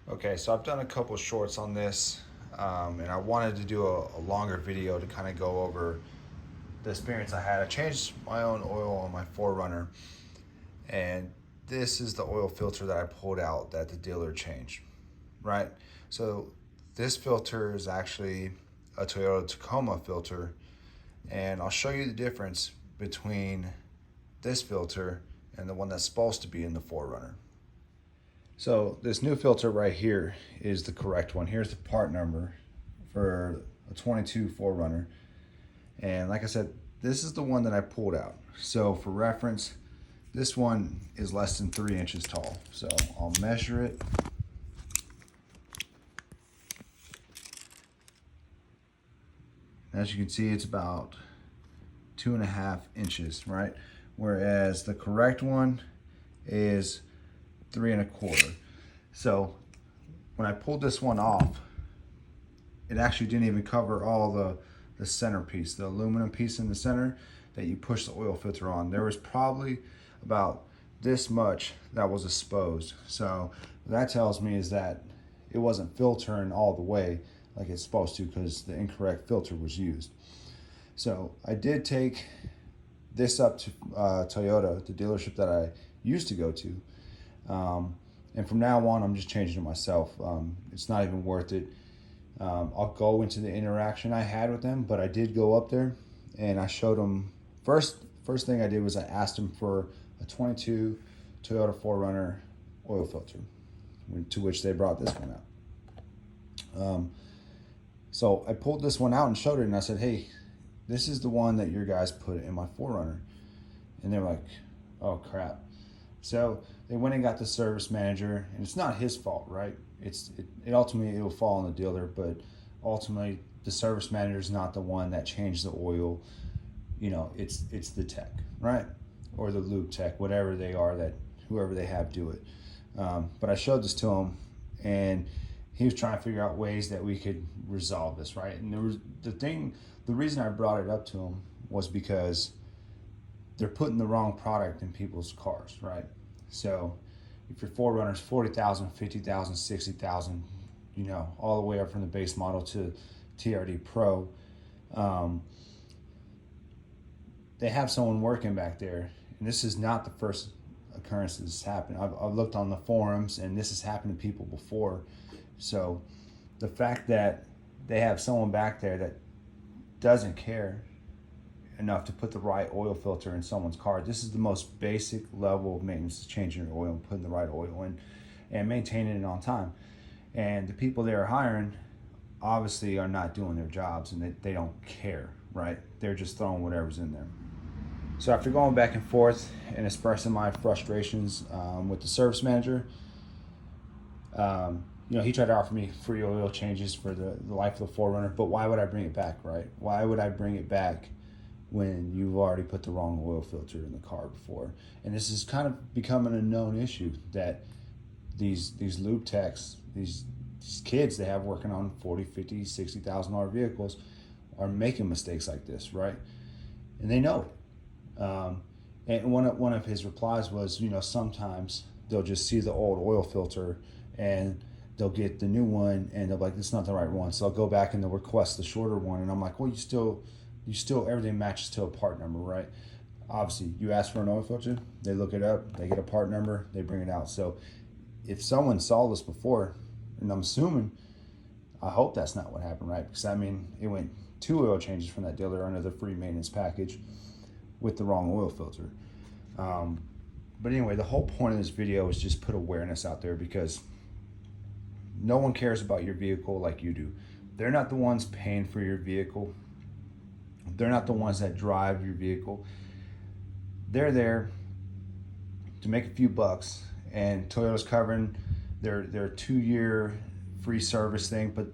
Okay, so I've done a couple shorts on this, and I wanted to do a longer video to kind of go over the experience I had. I changed my own oil on my 4Runner, and this is the oil filter that I pulled out that the dealer changed, right? So this filter is actually a Toyota Tacoma filter, and I'll show you the difference between this filter and the one that's supposed to be in the 4Runner. So this new filter right here is the correct one. Here's the part number for a 22 4Runner. And like I said, this is the one that I pulled out. So for reference, this one is less than 3 inches tall. So I'll measure it. As you can see, it's about 2.5 inches, right? Whereas the correct one is 3.25. So when I pulled this one off, it actually didn't even cover all the centerpiece, the aluminum piece in the center that you push the oil filter on. There was probably about this much that was exposed. So what that tells me is that it wasn't filtering all the way like it's supposed to because the incorrect filter was used. So I did take this up to Toyota, the dealership that I used to go to. And from now on, I'm just changing it myself. It's not even worth it. I'll go into the interaction I had with them, but I did go up there and I showed them. First thing I did was I asked them for a 22 Toyota 4Runner oil filter, to which they brought this one out. So I pulled this one out and showed it, and I said, hey, this is the one that your guys put in my 4Runner. And they were like, oh crap. So they went and got the service manager, and it's not his fault, right? It ultimately, it will fall on the dealer, but ultimately the service manager is not the one that changed the oil. You know, it's the tech, right? Or the lube tech, whatever they are, that whoever they have do it. But I showed this to him, and he was trying to figure out ways that we could resolve this, right? And there was the reason I brought it up to him was because they're putting the wrong product in people's cars, right? So if your 4Runner's 40,000, 50,000, 60,000, you know, all the way up from the base model to TRD Pro, they have someone working back there. And this is not the first occurrence this has happened. I've looked on the forums, and this has happened to people before. So the fact that they have someone back there that doesn't care enough to put the right oil filter in someone's car. This is the most basic level of maintenance, changing your oil and putting the right oil in and maintaining it on time. And the people they are hiring obviously are not doing their jobs, and they don't care, right? They're just throwing whatever's in there. So after going back and forth and expressing my frustrations with the service manager, you know, he tried to offer me free oil changes for the life of the 4Runner, but why would I bring it back, right? Why would I bring it back when you've already put the wrong oil filter in the car before? And this is kind of becoming a known issue that these lube techs, these kids they have working on 40, 50, $60,000 vehicles are making mistakes like this, right? And they know it. And one of his replies was, you know, sometimes they'll just see the old oil filter and they'll get the new one and they'll be like, it's not the right one. So I'll go back and they'll request the shorter one. And I'm like, well, you still, everything matches to a part number, right? Obviously, you ask for an oil filter, they look it up, they get a part number, they bring it out. So if someone saw this before, and I'm assuming, I hope that's not what happened, right? Because I mean, it went 2 oil changes from that dealer under the free maintenance package with the wrong oil filter. But anyway, the whole point of this video is just put awareness out there, because no one cares about your vehicle like you do. They're not the ones paying for your vehicle. They're not the ones that drive your vehicle. They're there to make a few bucks, and Toyota's covering their 2-year free service thing. But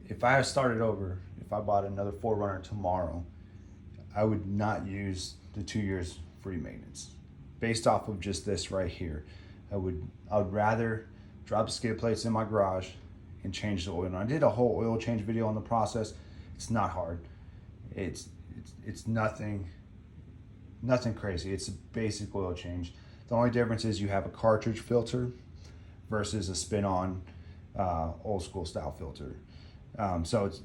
if I started over, if I bought another 4Runner tomorrow, I would not use the 2 years free maintenance based off of just this right here. I would rather drop the skid plates in my garage and change the oil. And I did a whole oil change video on the process. It's not hard. It's nothing crazy. It's a basic oil change. The only difference is you have a cartridge filter versus a spin-on old school style filter. So it's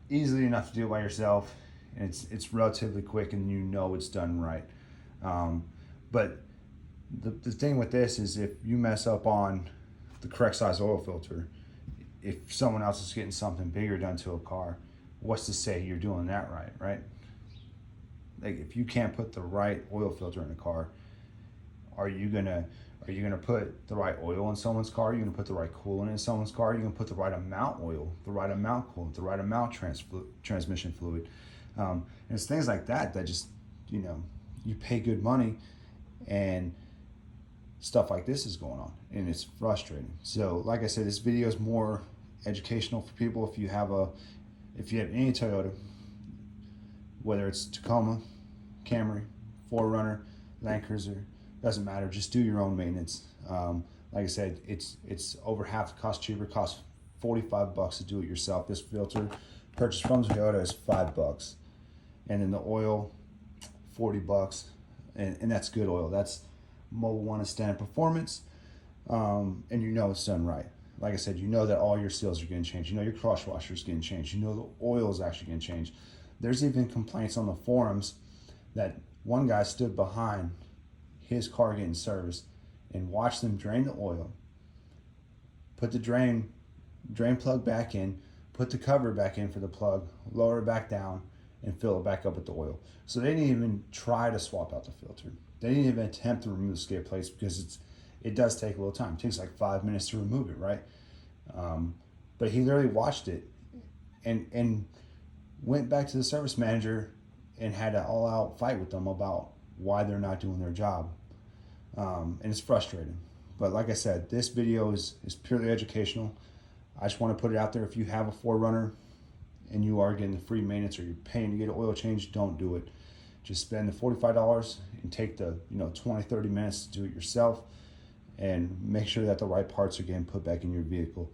easily enough to do it by yourself, and it's relatively quick, and you know it's done right. But the thing with this is, if you mess up on the correct size oil filter, if someone else is getting something bigger done to a car, what's to say you're doing that right? Like, if you can't put the right oil filter in a car, are you gonna put the right oil in someone's car? Are you gonna put the right coolant in someone's car? Are you gonna put the right amount oil, the right amount coolant, the right amount transmission fluid? And it's things like that that just, you pay good money, and stuff like this is going on, and it's frustrating. So like I said, this video is more educational for people. If you have any Toyota, whether it's Tacoma, Camry, 4Runner, Land Cruiser, doesn't matter, just do your own maintenance. Like I said, it's over half the cost cheaper. It costs $45 to do it yourself. This filter purchased from Toyota is $5, and then the oil, $40, and that's good oil. That's Mobil 1 standard performance, and it's done right. Like I said, that all your seals are getting changed. Your cross washer is getting changed. The oil is actually getting changed. There's even complaints on the forums that one guy stood behind his car getting serviced and watched them drain the oil, put the drain plug back in, put the cover back in for the plug, lower it back down, and fill it back up with the oil. So they didn't even try to swap out the filter. They didn't even attempt to remove the skid plates, because it does take a little time. It takes like 5 minutes to remove it, right? But he literally watched it and went back to the service manager and had an all-out fight with them about why they're not doing their job. And it's frustrating. But like I said, this video is purely educational. I just want to put it out there. If you have a 4Runner and you are getting the free maintenance, or you're paying to get an oil change, don't do it. Just spend the $45 and take the 20-30 minutes to do it yourself, and make sure that the right parts are getting put back in your vehicle.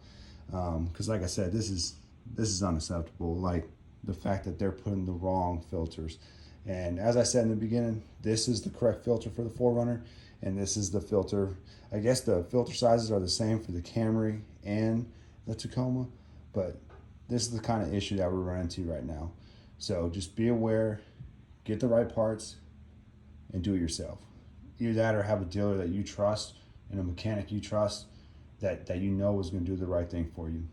Because like I said, this is unacceptable. Like, the fact that they're putting the wrong filters. And as I said in the beginning, this is the correct filter for the 4Runner, and this is the filter. I guess the filter sizes are the same for the Camry and the Tacoma, but this is the kind of issue that we're running into right now. So just be aware, get the right parts, and do it yourself. Either that, or have a dealer that you trust and a mechanic you trust that is going to do the right thing for you.